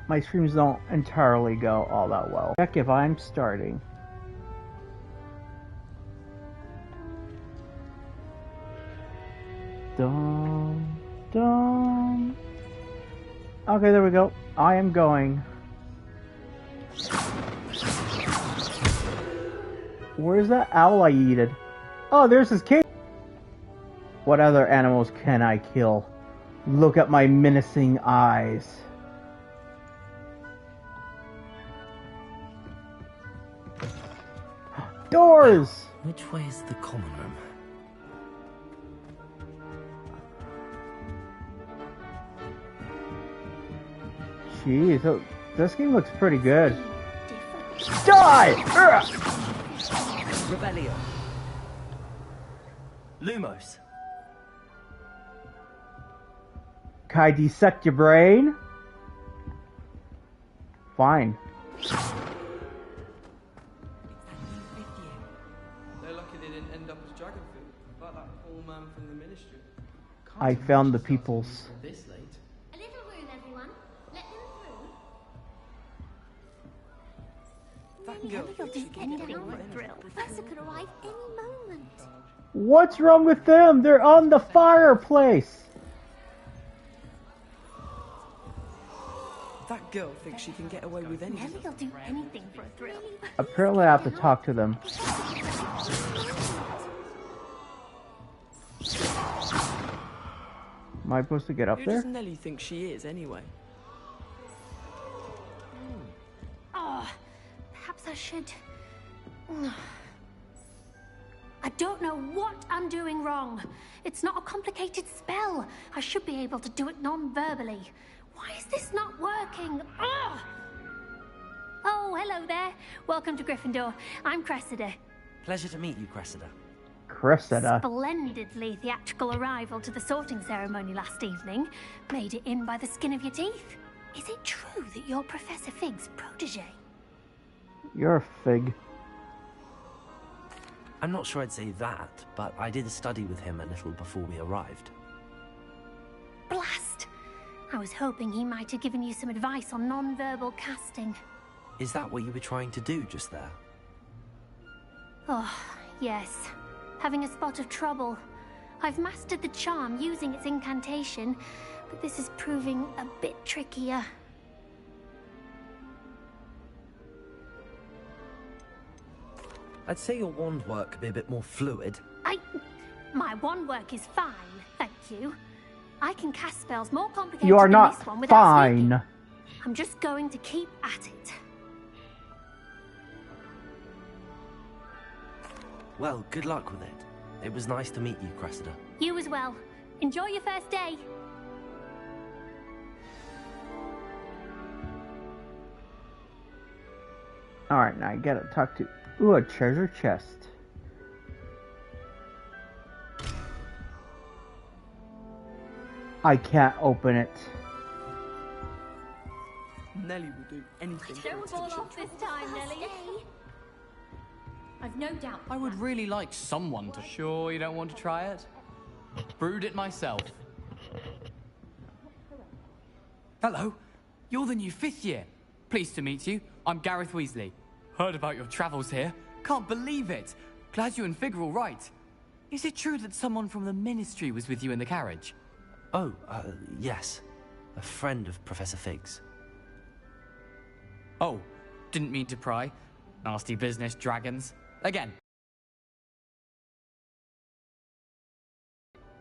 my streams don't entirely go all that well. Check if I'm starting. Dum, dum. Okay, there we go. I am going. Where's that owl I yeeted? Oh, there's his cage. What other animals can I kill? Look at my menacing eyes. Doors! Which way is the common room? Jeez, this game looks pretty good. Die! Rebellion. Lumos. Can I dissect your brain? Fine. They're lucky they didn't end up as Dragonfield, like that poor man from the ministry. I found the peoples. This late. A little room, everyone. Let them through. That girl You'll do anything for a thrill. Professor could arrive any moment. What's wrong with them? They're on the fireplace. That girl thinks she can get away with anything. Nelly'll do anything for a thrill. Apparently I have to talk to them. Am I supposed to get up Who there? does Nelly think she is, anyway? Oh, perhaps I should... I don't know what I'm doing wrong. It's not a complicated spell. I should be able to do it non-verbally. Why is this not working? Ugh! Oh, hello there. Welcome to Gryffindor. I'm Cressida. Pleasure to meet you, Cressida. Cressida. Splendidly theatrical arrival to the sorting ceremony last evening. Made it in by the skin of your teeth. Is it true that you're Professor Fig's protege? You're a fig. I'm not sure I'd say that, but I did study with him a little before we arrived. Blast! I was hoping he might have given you some advice on non-verbal casting. Is that what you were trying to do just there? Oh, yes. Having a spot of trouble. I've mastered the charm using its incantation, but this is proving a bit trickier. I'd say your wand work could be a bit more fluid. My wand work is fine, thank you. I can cast spells more complicated You are than this not one without fine. speaking. I'm just going to keep at it. Well, good luck with it. It was nice to meet you, Cressida. You as well. Enjoy your first day. Alright, now I gotta talk to... Ooh, a treasure chest. I can't open it. Nelly will do anything for Don't fall off this time, Nelly. I've no doubt. I would really like someone to... Sure you don't want to try it? Brewed it myself. Hello, you're the new 5th year. Pleased to meet you. I'm Gareth Weasley. Heard about your travels here. Can't believe it. Glad you and Fig are all right. Is it true that someone from the Ministry was with you in the carriage? Oh, yes. A friend of Professor Fig's. Oh, didn't mean to pry. Nasty business, dragons. Again.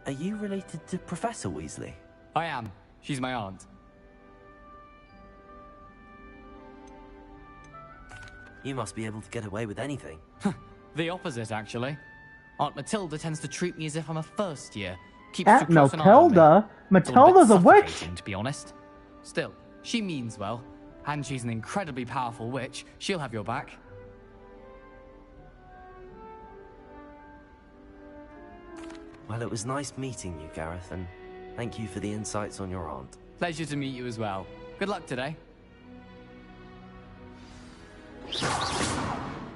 Are you related to Professor Weasley? I am. She's my aunt. You must be able to get away with anything. The opposite, actually. Aunt Matilda tends to treat me as if I'm a first year. Keeps Aunt too close an eye on me. Matilda? It's a little bit Matilda's a witch? suffocating, to be honest. Still, she means well, and she's an incredibly powerful witch. She'll have your back. Well, it was nice meeting you, Gareth, and thank you for the insights on your aunt. Pleasure to meet you as well. Good luck today.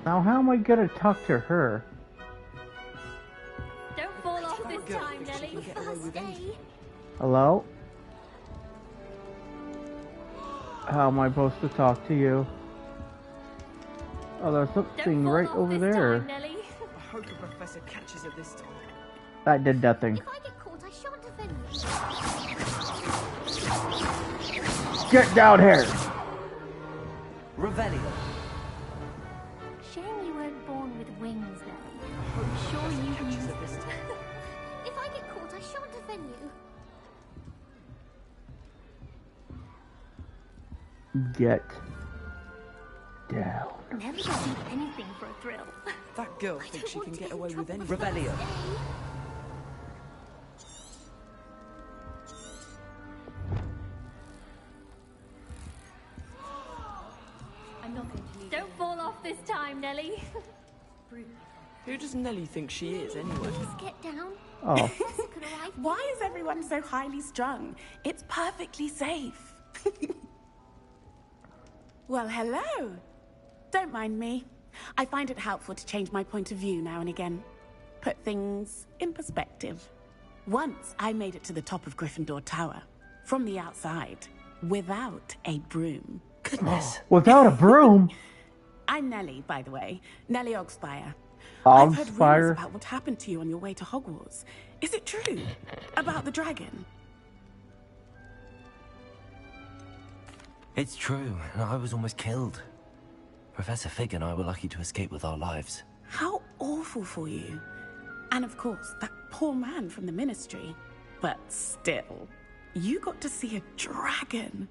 Now how am I gonna talk to her? Don't fall off this time, Nelly. First day. Hello? How am I supposed to talk to you? Oh, there's something right over there. Time, Nelly. I hope the professor catches it this time. That did nothing. If I get caught, I shan't offend you. Get down here! Revelio. Shame you weren't born with wings, Nelly. I hope the Sure professor you catches can. it this time. If I get caught, I shan't offend you. Get down. Never do anything for a thrill. That girl I thinks she don't can want to get in away with trouble anything. for Revelio. staying. I'm not going to leave. Don't fall off this time, Nelly. Who does Nelly think she is, anyway? Just get down. Oh. Professor could arrive. Why is everyone so highly strung? It's perfectly safe. Well, hello. Don't mind me. I find it helpful to change my point of view now and again. Put things in perspective. Once I made it to the top of Gryffindor Tower, from the outside, without a broom. Goodness. Without a broom? I'm Nellie, by the way. Nellie Ogspire. I've heard rumors Ogspire? about what happened to you on your way to Hogwarts. Is it true? About the dragon? It's true, and I was almost killed. Professor Fig and I were lucky to escape with our lives. How awful for you. And of course, that poor man from the ministry. But still, you got to see a dragon.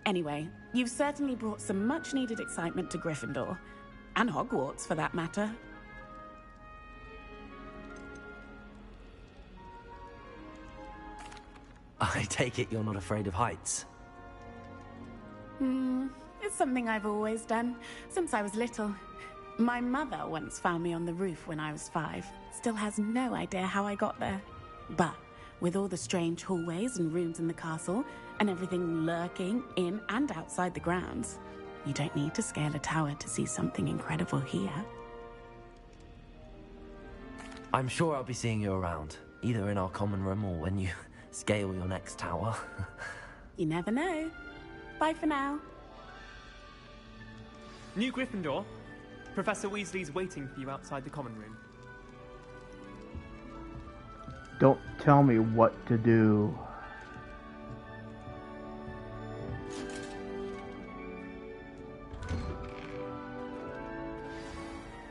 Anyway, you've certainly brought some much-needed excitement to Gryffindor. And Hogwarts, for that matter. I take it you're not afraid of heights. It's something I've always done, since I was little. My mother once found me on the roof when I was 5. Still has no idea how I got there. But with all the strange hallways and rooms in the castle, and everything lurking in and outside the grounds, you don't need to scale a tower to see something incredible here. I'm sure I'll be seeing you around, either in our common room or when you scale your next tower. You never know. Bye for now. New Gryffindor. Professor Weasley's waiting for you outside the common room. Don't tell me what to do.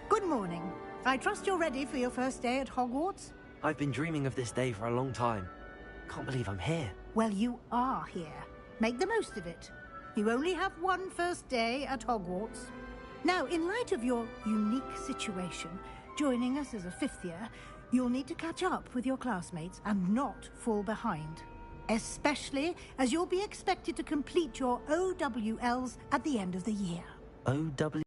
Good morning. I trust you're ready for your first day at Hogwarts? I've been dreaming of this day for a long time. Can't believe I'm here. Well, you are here. Make the most of it. You only have one first day at Hogwarts. Now, in light of your unique situation, joining us as a 5th year, you'll need to catch up with your classmates and not fall behind. Especially as you'll be expected to complete your OWLs at the end of the year. O.W.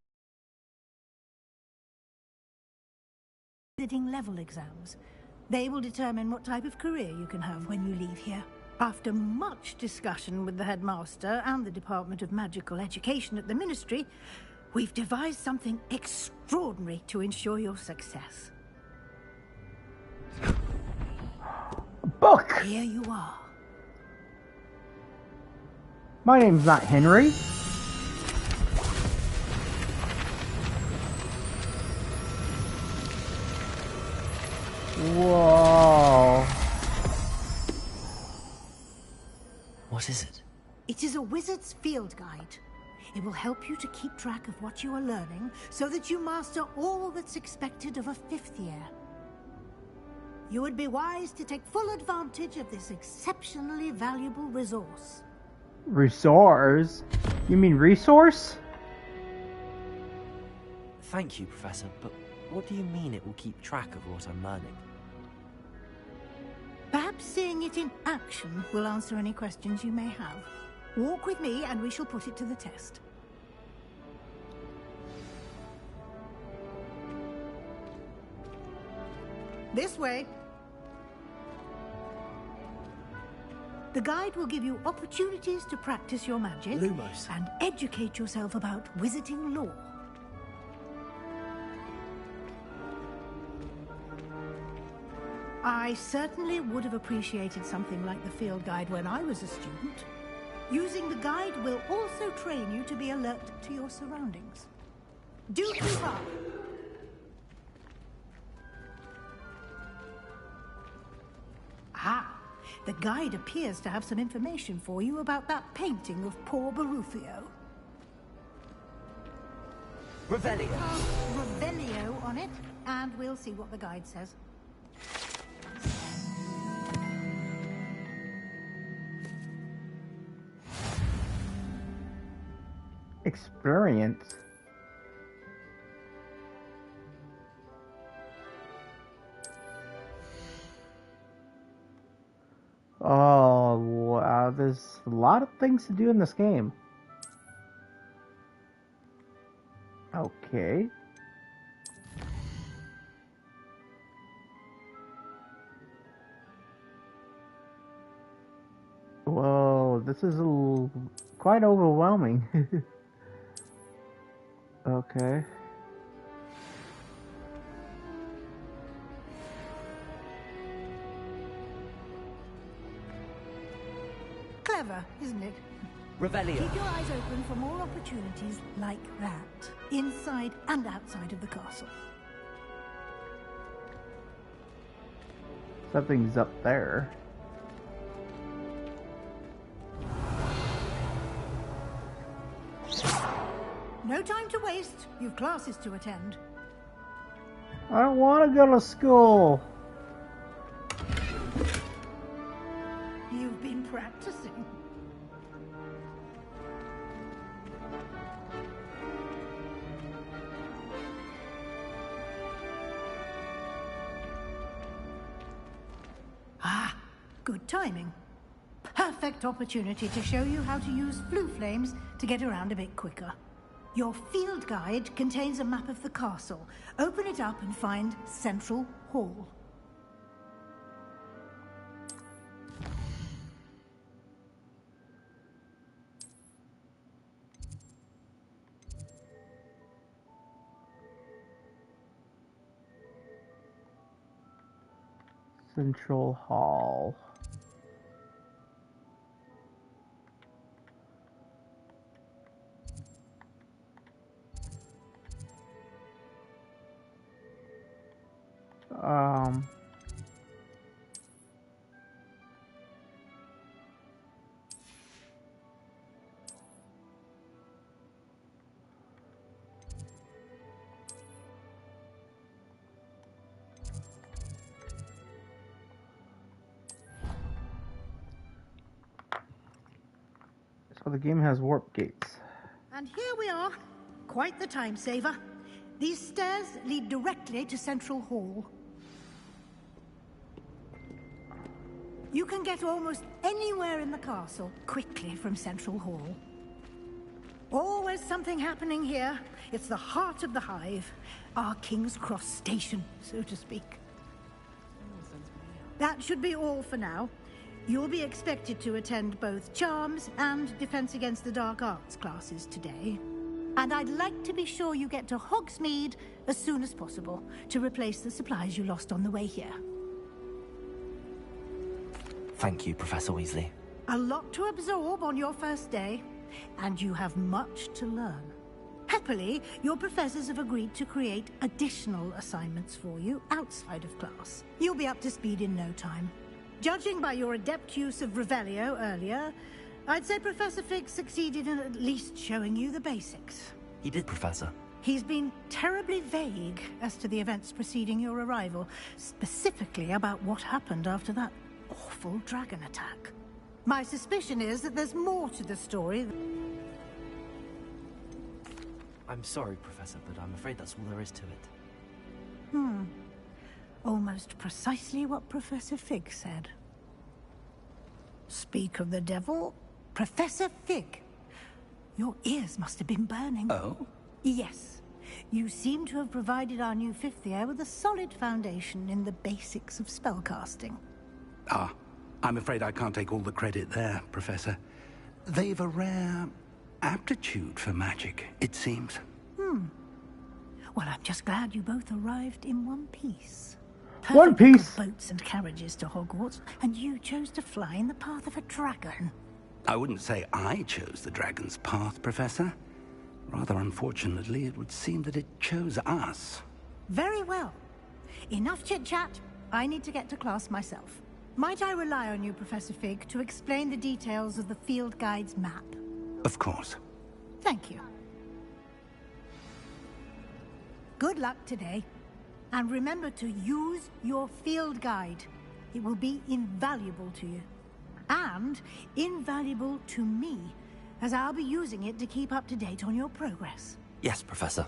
Visiting level exams. They will determine what type of career you can have when you leave here. After much discussion with the headmaster and the Department of Magical Education at the Ministry, we've devised something extraordinary to ensure your success. Book! Here you are. My name's not Henry. Whoa. What is it? It is a wizard's field guide. It will help you to keep track of what you are learning so that you master all that's expected of a 5th year. You would be wise to take full advantage of this exceptionally valuable resource. Resource? You mean resource? Thank you, Professor, but what do you mean it will keep track of what I'm learning? Perhaps seeing it in action will answer any questions you may have. Walk with me and we shall put it to the test. This way. The guide will give you opportunities to practice your magic Lumos. and educate yourself about wizarding lore. I certainly would have appreciated something like the field guide when I was a student. Using the guide will also train you to be alert to your surroundings. Do keep up. Ah, the guide appears to have some information for you about that painting of poor Barufio. Revelio. Revelio on it, and we'll see what the guide says. Experience. Oh, wow, there's a lot of things to do in this game. Okay. Whoa, this is quite overwhelming. Okay. Clever, isn't it? Revelio. Keep your eyes open for more opportunities like that, inside and outside of the castle. Something's up there. No time to waste. You've classes to attend. I don't want to go to school. You've been practicing. Ah, good timing. Perfect opportunity to show you how to use flue flames to get around a bit quicker. Your field guide contains a map of the castle. Open it up and find Central Hall. Central Hall. So the game has warp gates. And here we are. Quite the time saver. These stairs lead directly to Central Hall. You can get almost anywhere in the castle quickly from Central Hall. Always something happening here. It's the heart of the hive. Our King's Cross station, so to speak. That should be all for now. You'll be expected to attend both Charms and Defense Against the Dark Arts classes today. And I'd like to be sure you get to Hogsmeade as soon as possible to replace the supplies you lost on the way here. Thank you, Professor Weasley. A lot to absorb on your first day, and you have much to learn. Happily, your professors have agreed to create additional assignments for you outside of class. You'll be up to speed in no time. Judging by your adept use of Revelio earlier, I'd say Professor Fig succeeded in at least showing you the basics. He did, Professor. He's been terribly vague as to the events preceding your arrival, specifically about what happened after that awful dragon attack. My suspicion is that there's more to the story. I'm sorry, Professor, but I'm afraid that's all there is to it. Almost precisely what Professor Fig said. Speak of the devil, Professor Fig. Your ears must have been burning. Oh? Yes. You seem to have provided our new fifth year with a solid foundation in the basics of spellcasting. Ah, I'm afraid I can't take all the credit there, Professor. They've a rare aptitude for magic, it seems. Well, I'm just glad you both arrived in one piece. One Piece. Boats and carriages to Hogwarts, and you chose to fly in the path of a dragon. I wouldn't say I chose the dragon's path, Professor. Rather unfortunately, it would seem that it chose us. Very well. Enough chit-chat. I need to get to class myself. Might I rely on you, Professor Fig, to explain the details of the field guide's map? Of course. Thank you. Good luck today. And remember to use your field guide. It will be invaluable to you. And invaluable to me, as I'll be using it to keep up to date on your progress. Yes, Professor.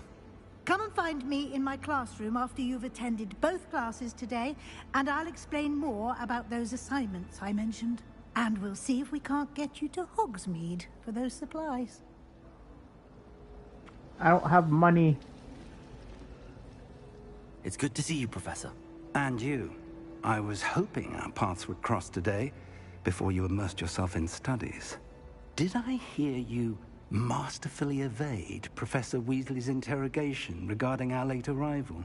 Come and find me in my classroom after you've attended both classes today, and I'll explain more about those assignments I mentioned. And we'll see if we can't get you to Hogsmeade for those supplies. I don't have money. It's good to see you, Professor. And you. I was hoping our paths would cross today, before you immersed yourself in studies. Did I hear you masterfully evade Professor Weasley's interrogation regarding our late arrival?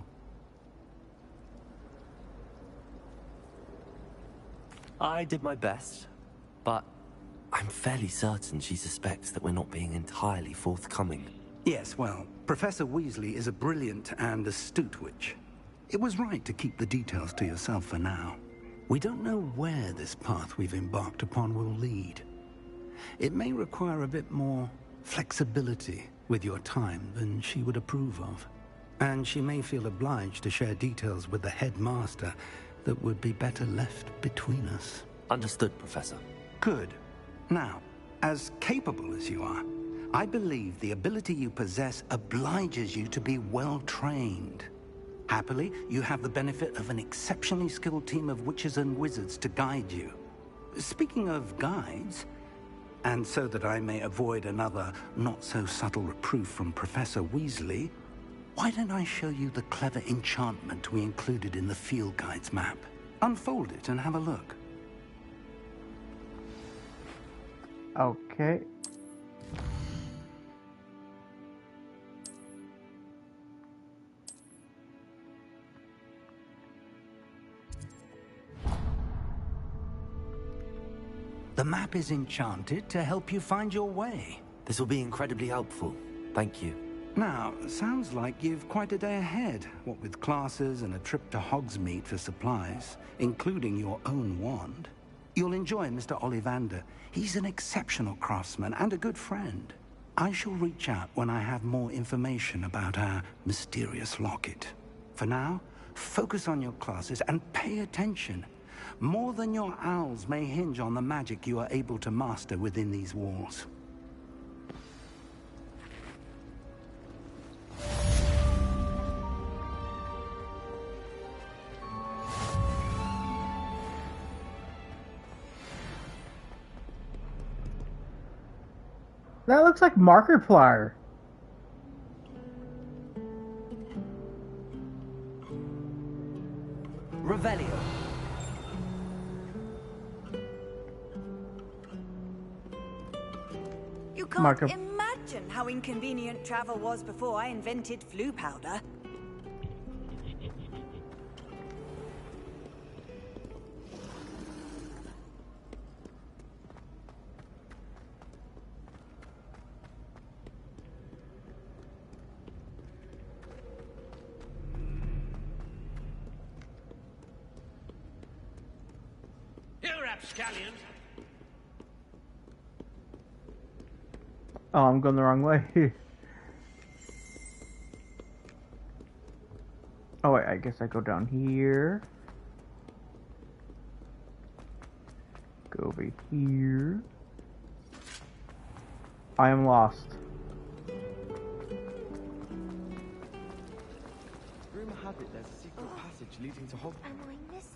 I did my best, but I'm fairly certain she suspects that we're not being entirely forthcoming. Yes, well, Professor Weasley is a brilliant and astute witch. It was right to keep the details to yourself for now. We don't know where this path we've embarked upon will lead. It may require a bit more flexibility with your time than she would approve of. And she may feel obliged to share details with the headmaster that would be better left between us. Understood, Professor. Good. Now, as capable as you are, I believe the ability you possess obliges you to be well-trained. Happily, you have the benefit of an exceptionally skilled team of witches and wizards to guide you. Speaking of guides, and so that I may avoid another not-so-subtle reproof from Professor Weasley, why don't I show you the clever enchantment we included in the field guide's map? Unfold it and have a look. Okay. The map is enchanted to help you find your way. This will be incredibly helpful. Thank you. Now, sounds like you've quite a day ahead, what with classes and a trip to Hogsmeade for supplies, including your own wand. You'll enjoy Mr. Ollivander. He's an exceptional craftsman and a good friend. I shall reach out when I have more information about our mysterious locket. For now, focus on your classes and pay attention. More than your owls may hinge on the magic you are able to master within these walls. That looks like Markiplier. Revelio. You can't imagine how inconvenient travel was before I invented flu powder. You rapscallions! Oh, I'm going the wrong way. Oh wait, I guess I go down here. Go over here. I am lost. Rumor had it there's a secret passage leading to Hogwarts. Am I missing?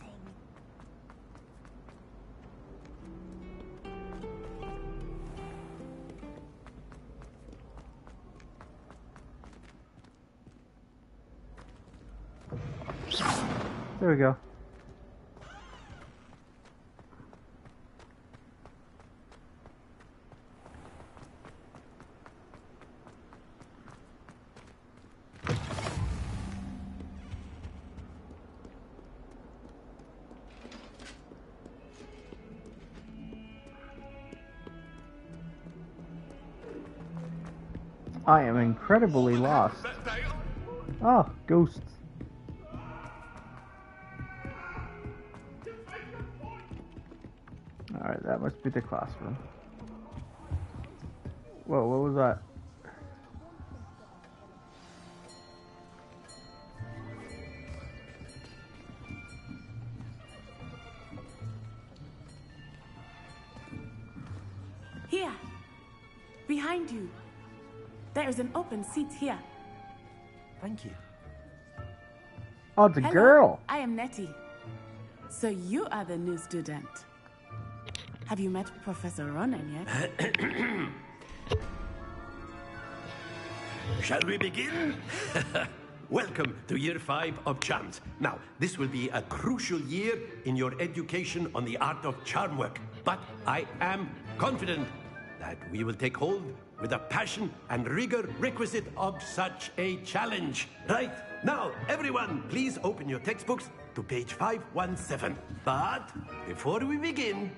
There we go. I am incredibly lost. Oh, ghosts. Alright, that must be the classroom. Whoa, what was that? Here, behind you. There is an open seat here. Thank you. Oh, it's a Hello, girl. I am Nettie. So you are the new student. Have you met Professor Ronan yet? Shall we begin? Welcome to Year 5 of Charms. Now, this will be a crucial year in your education on the art of charm work. But I am confident that we will take hold with the passion and rigor requisite of such a challenge. Right, now, everyone, please open your textbooks to page 517. But before we begin,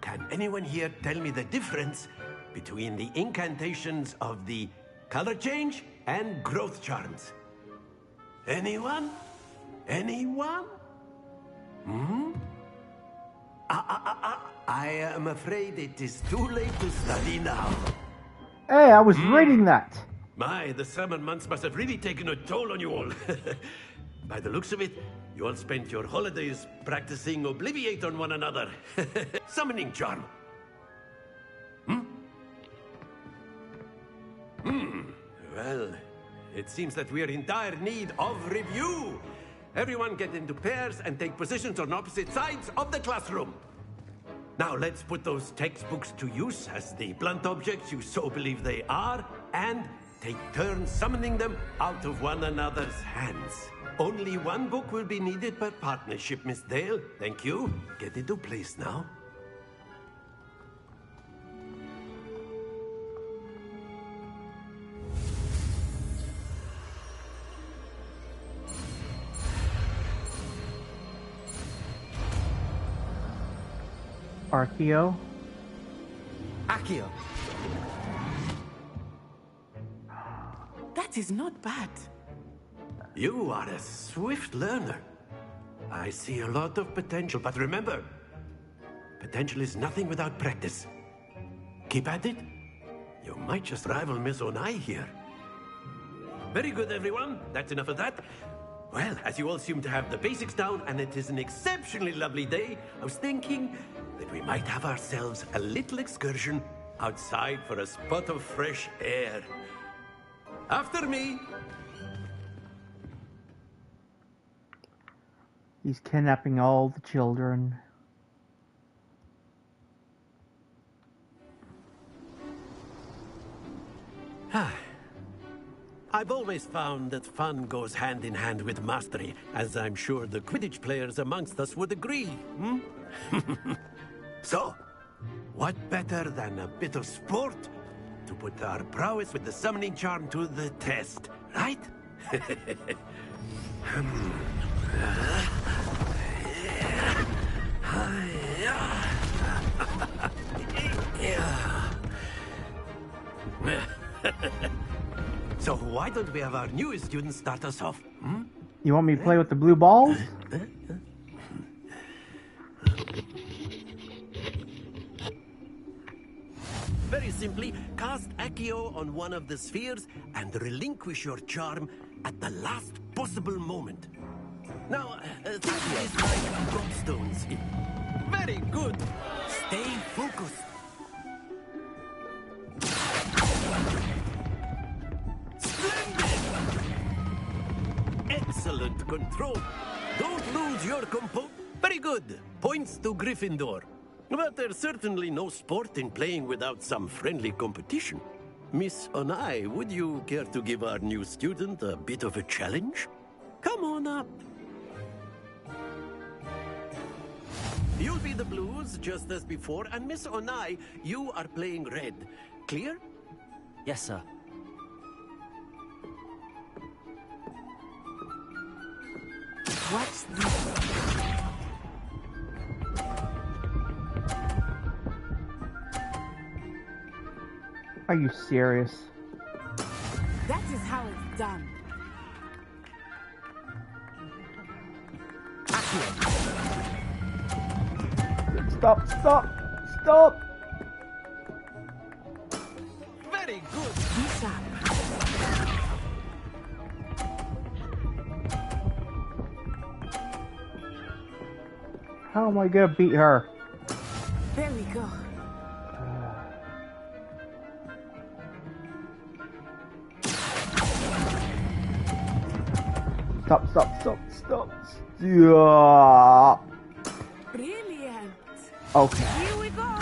can anyone here tell me the difference between the incantations of the color change and growth charms? Anyone? Anyone? I am afraid it is too late to study now. Hey, I was reading that. My, the summer months must have really taken a toll on you all. By the looks of it, you all spent your holidays practicing Obliviate on one another. Summoning charm. Well, it seems that we are in dire need of review. Everyone get into pairs and take positions on opposite sides of the classroom. Now let's put those textbooks to use as the blunt objects you so believe they are, and take turns summoning them out of one another's hands. Only one book will be needed per partnership, Miss Dale. Thank you. Get into place now. Archeo. Accio. That is not bad. You are a swift learner. I see a lot of potential, but remember, potential is nothing without practice. Keep at it. You might just rival Miss Onai here. Very good, everyone. That's enough of that. Well, as you all seem to have the basics down, and it is an exceptionally lovely day, I was thinking that we might have ourselves a little excursion outside for a spot of fresh air. After me. He's kidnapping all the children. I've always found that fun goes hand in hand with mastery, as I'm sure the Quidditch players amongst us would agree. So, what better than a bit of sport to put our prowess with the summoning charm to the test, right? So why don't we have our newest student start us off? You want me to play with the blue balls? Very simply, cast Accio on one of the spheres and relinquish your charm at the last possible moment. Now, think of this like gobstones. Very good. Stay focused. Splendid! Excellent control. Don't lose your composure. Very good. Points to Gryffindor. But there's certainly no sport in playing without some friendly competition. Miss Onai, would you care to give our new student a bit of a challenge? Come on up. You'll be the blues, just as before, and Miss Onai, you are playing red. Clear? Yes, sir. What's this? Are you serious? done. Stop, stop, stop! Very good. Be sharp. How am I gonna beat her? There we go. Stop, stop, stop, stop. Yeah. Brilliant. Okay. Here we go.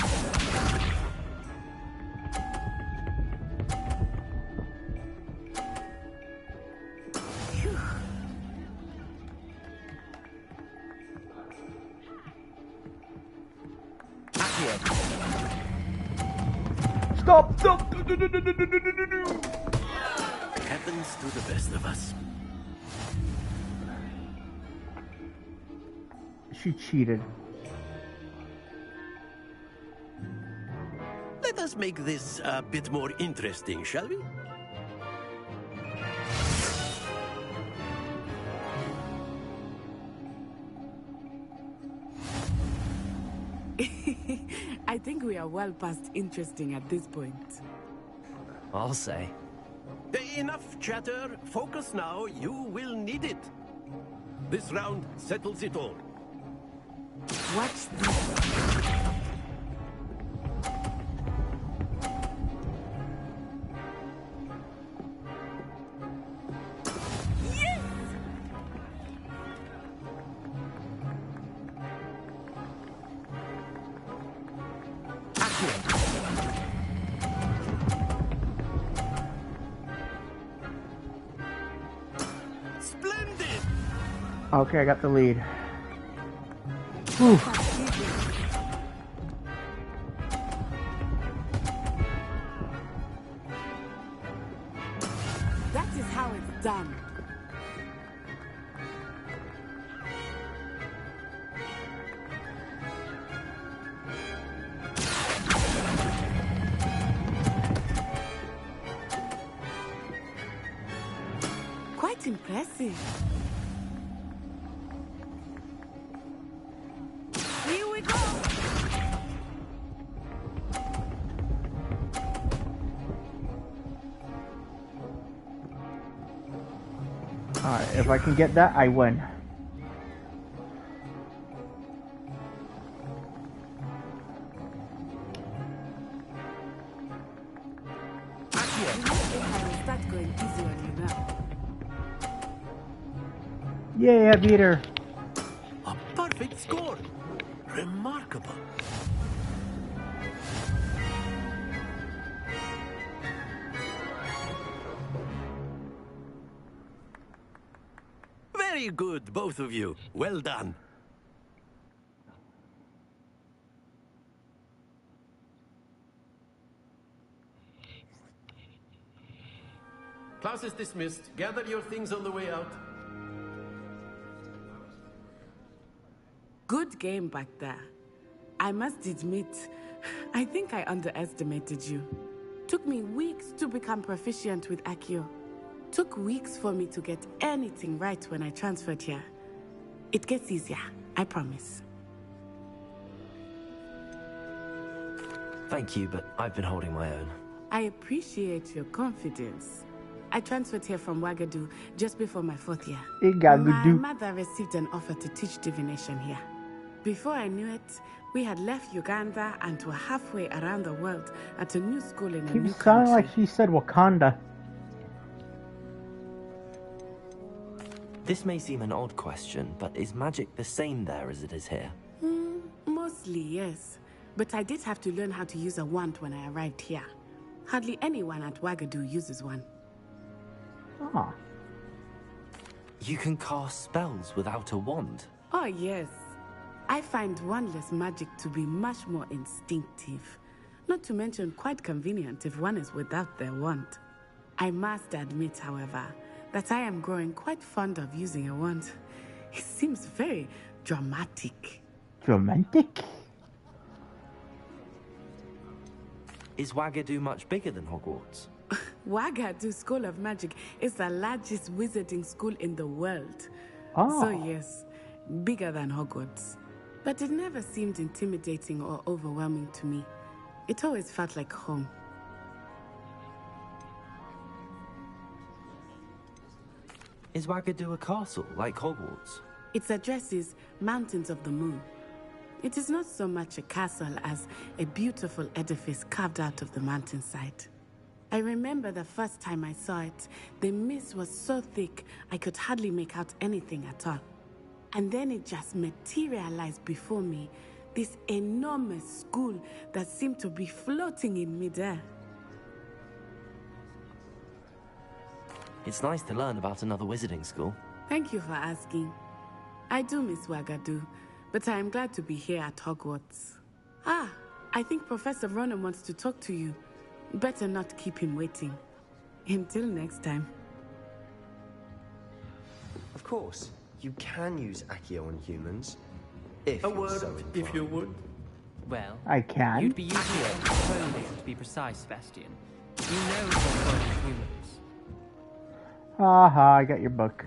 Stop, stop. Happens to the best of us. She cheated. Let us make this a bit more interesting, shall we? I think we are well past interesting at this point. I'll say. Enough chatter. Focus now. You will need it. This round settles it all. Watch this. Splendid! Okay, I got the lead. Whew. That is how it's done. Quite impressive. Here we go. Alright, if I can get that, I win. Start going easy on you now. Yay, I beat her. A perfect score. Remarkable. Very good, both of you. Well done. Class is dismissed. Gather your things on the way out. Good game back there. I must admit, I think I underestimated you. Took me weeks to become proficient with Accio. Took weeks for me to get anything right when I transferred here. It gets easier, I promise. Thank you, but I've been holding my own. I appreciate your confidence. I transferred here from Ouagadougou just before my 4th year. My mother received an offer to teach divination here. Before I knew it, we had left Uganda and were halfway around the world at a new school in a new Keeps sounding country. like she said Wakanda. This may seem an odd question, but is magic the same there as it is here? Mostly, yes. But I did have to learn how to use a wand when I arrived here. Hardly anyone at Ouagadougou uses one. Ah. You can cast spells without a wand? Oh, yes. I find wandless magic to be much more instinctive. Not to mention quite convenient if one is without their wand. I must admit, however, that I am growing quite fond of using a wand. It seems very dramatic. Dramatic? Is Ouagadougou much bigger than Hogwarts? Wagadu School of Magic is the largest wizarding school in the world. Oh. So yes, bigger than Hogwarts. But it never seemed intimidating or overwhelming to me. It always felt like home. Is Wagadu a castle, like Hogwarts? Its address is Mountains of the Moon. It is not so much a castle as a beautiful edifice carved out of the mountainside. I remember the first time I saw it, the mist was so thick I could hardly make out anything at all. And then it just materialized before me, this enormous school that seemed to be floating in midair. It's nice to learn about another wizarding school. Thank you for asking. I do miss Wagadu, but I am glad to be here at Hogwarts. Ah, I think Professor Ronan wants to talk to you. Better not keep him waiting. Until next time. Of course, you can use Accio on humans. If A you're word, so if you inclined. would. Well, I can. you'd be using it clothing, to be precise, Sebastian. You know what's wrong with humans. Aha, I got your book.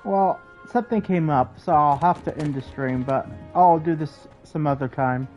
Well, something came up, so I'll have to end the stream, but I'll do this some other time.